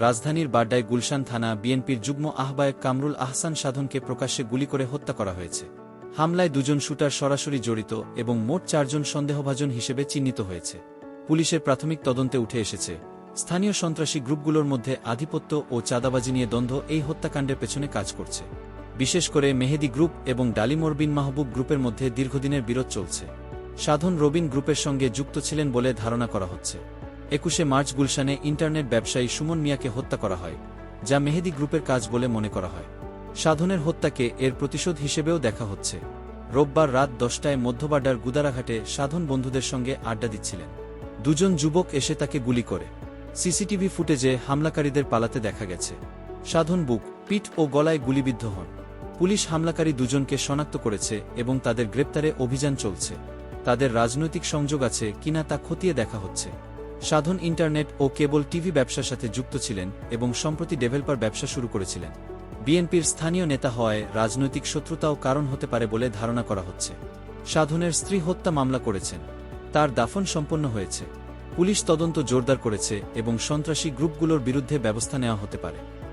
রাজধানীর বাড্ডায় গুলশান থানা বিএনপির যুগ্ম আহ্বায়ক কামরুল আহসান সাধনকে প্রকাশ্যে গুলি করে হত্যা করা হয়েছে। হামলায় দুজন শুটার সরাসরি জড়িত এবং মোট 4 জন সন্দেহভাজন হিসেবে চিহ্নিত হয়েছে। পুলিশের প্রাথমিক তদন্তে উঠে এসেছে, স্থানীয় সন্ত্রাসী গ্রুপগুলোর মধ্যে আধিপত্য ও চাঁদাবাজি নিয়ে দ্বন্দ্ব এই হত্যাকাণ্ডের পেছনে কাজ করছে। বিশেষ করে মেহেদি গ্রুপ এবং ডালিমর বিন মাহবুব গ্রুপের মধ্যে দীর্ঘদিনের বিরোধ চলছে। সাধন রবিন গ্রুপের সঙ্গে যুক্ত ছিলেন বলে ধারণা করা হচ্ছে। 21 মার্চ গুলশানে ইন্টারনেট ব্যবসায়ী সুমন মিয়াকে হত্যা করা হয়, যা মেহেদি গ্রুপের কাজ বলে মনে করা হয়। সাধনের হত্যাকে এর প্রতিশোধ হিসেবেও দেখা হচ্ছে। রোববার রাত 10টায় মধ্যবাড্ডার গুদারাঘাটে সাধন বন্ধুদের সঙ্গে আড্ডা দিচ্ছিলেন। দুজন যুবক এসে তাকে গুলি করে। সিসিটিভি ফুটেজে হামলাকারীদের পালাতে দেখা গেছে। সাধন বুক, পিঠ ও গলায় গুলিবিদ্ধ হন। পুলিশ হামলাকারী দুজনকে শনাক্ত করেছে এবং তাদের গ্রেপ্তারে অভিযান চলছে। তাদের রাজনৈতিক সংযোগ আছে কিনা তা খতিয়ে দেখা হচ্ছে। সাধন ইন্টারনেট ও কেবল টিভি ব্যবসার সাথে যুক্ত ছিলেন এবং সম্প্রতি ডেভেলপার ব্যবসা শুরু করেছিলেন। বিএনপির স্থানীয় নেতা হওয়ায় রাজনৈতিক শত্রুতাও কারণ হতে পারে বলে ধারণা করা হচ্ছে। সাধনের স্ত্রী হত্যা মামলা করেছেন, তার দাফন সম্পন্ন হয়েছে। পুলিশ তদন্ত জোরদার করেছে এবং সন্ত্রাসী গ্রুপগুলোর বিরুদ্ধে ব্যবস্থা নেওয়া হতে পারে।